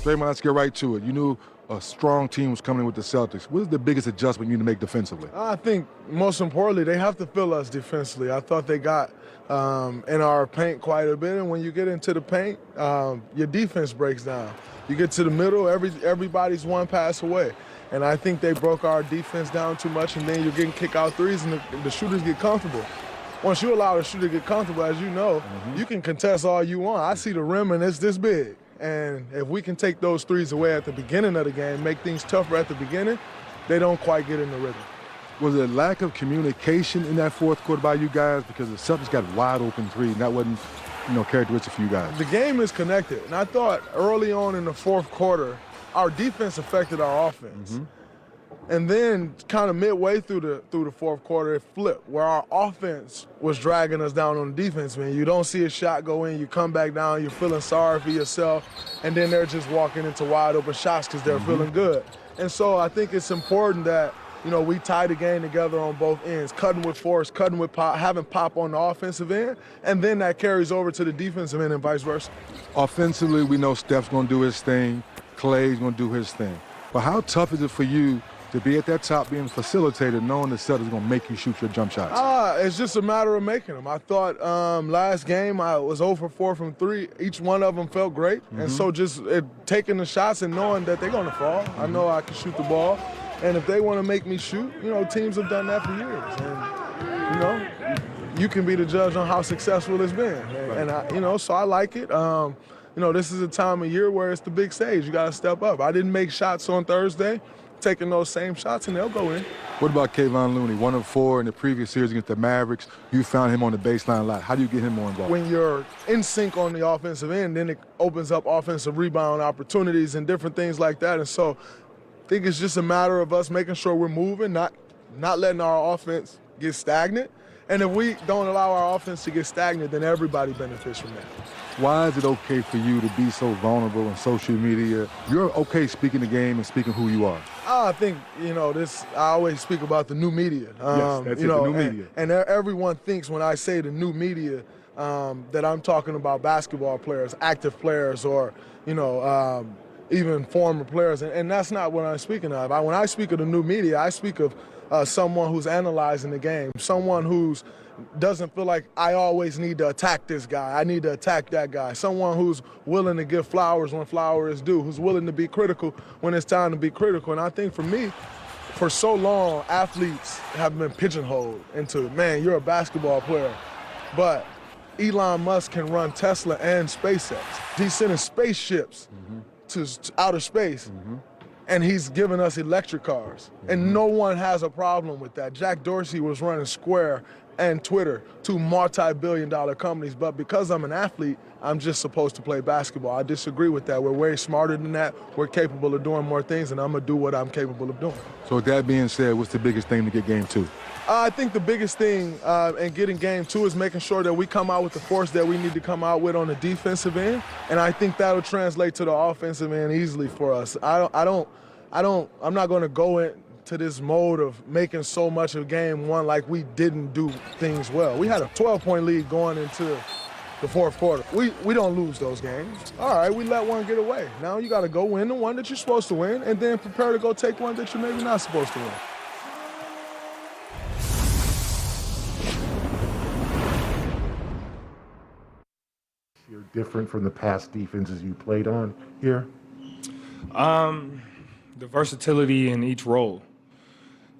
Draymond, let's get right to it. You knew a strong team was coming in with the Celtics. What is the biggest adjustment you need to make defensively? I think most importantly, they have to fill us defensively. I thought they got in our paint quite a bit, and when you get into the paint, your defense breaks down. You get to the middle, everybody's one pass away. And I think they broke our defense down too much, and then you're getting kick-out threes, and the shooters get comfortable. Once you allow the shooter to get comfortable, as you know, you can contest all you want. I see the rim, and it's this big. And if we can take those threes away at the beginning of the game, make things tougher at the beginning, they don't quite get in the rhythm. Was there lack of communication in that fourth quarter by you guys? Because the Celtics got wide open three, and that wasn't, characteristic for you guys. The game is connected, and I thought early on in the fourth quarter, our defense affected our offense. And then kind of midway through the fourth quarter, it flipped, where our offense was dragging us down on the defense, man. You don't see a shot go in, you come back down, you're feeling sorry for yourself, and then they're just walking into wide open shots because they're feeling good. And so I think it's important that, we tie the game together on both ends, cutting with force, cutting with pop, having pop on the offensive end, and then that carries over to the defensive end and vice versa. Offensively, we know Steph's going to do his thing, Clay's going to do his thing. But how tough is it for you to be at that top being facilitated, knowing the Celtics going to make you shoot your jump shots? It's just a matter of making them. I thought last game I was 0 for 4 from 3. Each one of them felt great. And so just taking the shots and knowing that they're going to fall. I know I can shoot the ball. And if they want to make me shoot, teams have done that for years. And, you can be the judge on how successful it's been. And so I like it. This is a time of year where it's the big stage. You got to step up. I didn't make shots on Thursday. Taking those same shots, and they'll go in. What about Kayvon Looney? 1 of 4 in the previous series against the Mavericks. You found him on the baseline a lot. How do you get him more involved? When you're in sync on the offensive end, then it opens up offensive rebound opportunities and different things like that. And so I think it's just a matter of us making sure we're moving, not letting our offense get stagnant. And if we don't allow our offense to get stagnant, then everybody benefits from that. Why is it okay for you to be so vulnerable on social media? You're okay speaking the game and speaking who you are. I think, I always speak about the new media. Yes, that's the new media. And everyone thinks when I say the new media that I'm talking about basketball players, active players, or, even former players. And that's not what I'm speaking of. When I speak of the new media, I speak of someone who's analyzing the game, someone who's doesn't feel like I always need to attack this guy. I need to attack that guy. Someone who's willing to give flowers when flowers is due, who's willing to be critical when it's time to be critical. And I think for me, for so long, athletes have been pigeonholed into, man, you're a basketball player. But Elon Musk can run Tesla and SpaceX. He's sending spaceships to outer space. And he's giving us electric cars. And no one has a problem with that. Jack Dorsey was running Square and Twitter, 2 multi-billion-dollar companies. But because I'm an athlete, I'm just supposed to play basketball. I disagree with that. We're way smarter than that. We're capable of doing more things, and I'm going to do what I'm capable of doing. So with that being said, what's the biggest thing to get game 2? I think the biggest thing in getting game 2 is making sure that we come out with the force that we need to come out with on the defensive end, and I think that'll translate to the offensive end easily for us. I'm not going to go into this mode of making so much of game 1 like we didn't do things well. We had a 12-point lead going into the fourth quarter. We don't lose those games. All right, we let one get away. Now you got to go win the one that you're supposed to win, and then prepare to go take one that you're maybe not supposed to win. You're different from the past defenses you played on here? The versatility in each role,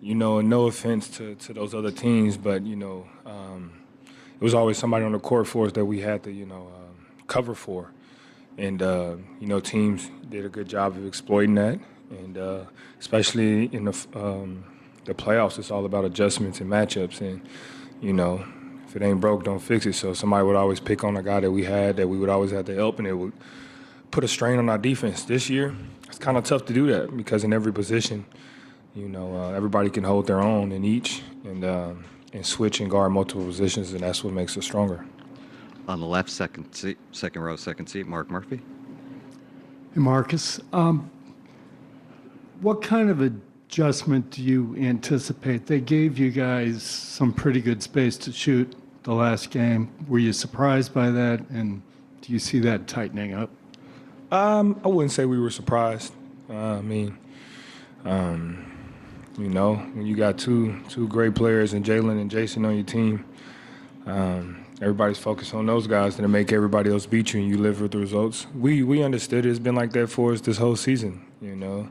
and no offense to those other teams, but, it was always somebody on the court for us that we had to, cover for. And, teams did a good job of exploiting that. And especially in the playoffs, it's all about adjustments and matchups. And, if it ain't broke, don't fix it. So somebody would always pick on a guy that we had that we would always have to help, and it would put a strain on our defense. This year, it's kind of tough to do that because in every position, everybody can hold their own in each and switch and guard multiple positions, and that's what makes us stronger. On the left, second row, second seat, Mark Murphy. Hey, Marcus. What kind of adjustment do you anticipate? They gave you guys some pretty good space to shoot the last game. Were you surprised by that, and do you see that tightening up? I wouldn't say we were surprised. You know, when you got two great players and Jalen and Jason on your team, everybody's focused on those guys that make everybody else beat you, and you live with the results. We understood it. It's been like that for us this whole season, you know.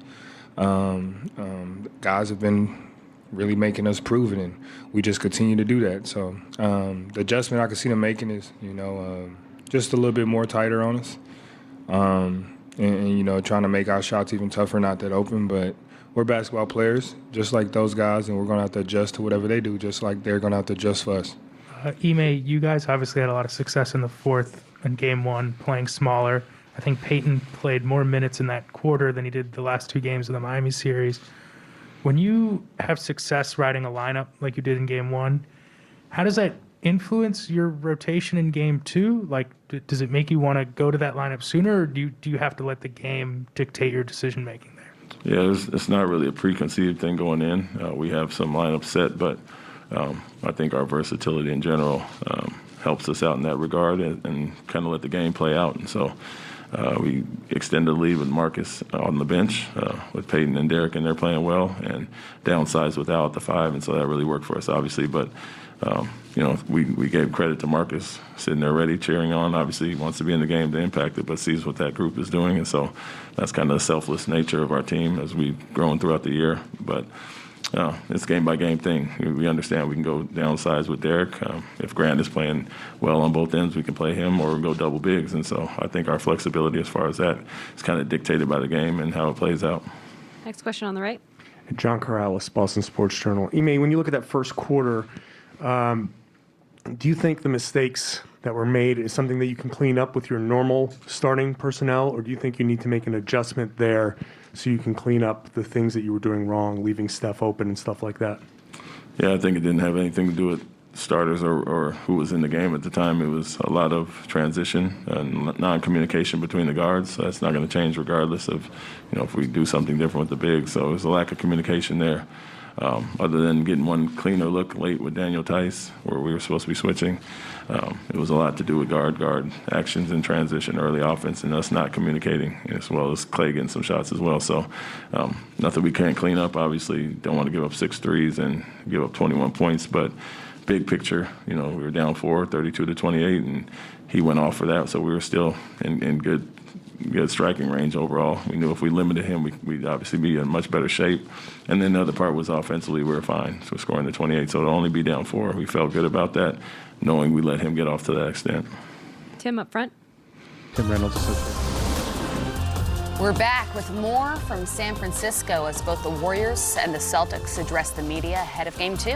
Guys have been really making us prove it, and we just continue to do that. So the adjustment I can see them making is, you know, just a little bit more tighter on us, and, you know, trying to make our shots even tougher, not that open. But we're basketball players, just like those guys, and we're going to have to adjust to whatever they do, just like they're going to have to adjust for us. Ime, you guys obviously had a lot of success in the fourth in game one, playing smaller. I think Peyton played more minutes in that quarter than he did the last 2 games of the Miami series. When you have success riding a lineup like you did in game one, how does that influence your rotation in game two? Like, does it make you want to go to that lineup sooner, or do you have to let the game dictate your decision making there? Yeah, it's not really a preconceived thing going in. We have some lineups set, but I think our versatility in general helps us out in that regard and kind of let the game play out. And so we extended the lead with Marcus on the bench with Peyton and Derek, and they're playing well, and downsized without the 5, and so that really worked for us, obviously. But you know, we gave credit to Marcus sitting there ready, cheering on. Obviously, he wants to be in the game to impact it, but sees what that group is doing, and so that's kind of the selfless nature of our team as we've grown throughout the year. But it's a game-by-game thing. We understand we can go downsize with Derek. If Grant is playing well on both ends, we can play him or go double bigs. And so I think our flexibility as far as that is kind of dictated by the game and how it plays out. Next question on the right. John Corrales, Boston Sports Journal. Ime, when you look at that first quarter, do you think the mistakes that were made is something that you can clean up with your normal starting personnel, or do you think you need to make an adjustment there so you can clean up the things that you were doing wrong, leaving Steph open and stuff like that? Yeah, I think it didn't have anything to do with starters or who was in the game at the time. It was a lot of transition and non-communication between the guards. So that's not going to change regardless of, you know, if we do something different with the bigs. So there's a lack of communication there. Other than getting one cleaner look late with Daniel Tice, where we were supposed to be switching, it was a lot to do with guard actions in transition, early offense, and us not communicating, as well as Clay getting some shots as well. So nothing we can't clean up. Obviously, don't want to give up 6 threes and give up 21 points, but big picture, you know, we were down 4, 32-28, and he went off for that. So we were still in good striking range overall. We knew if we limited him, we'd obviously be in much better shape. And then the other part was offensively, we were fine. So scoring the 28, so to only be down 4, we felt good about that, knowing we let him get off to that extent. Tim up front. Tim Reynolds. We're back with more from San Francisco as both the Warriors and the Celtics address the media ahead of Game 2.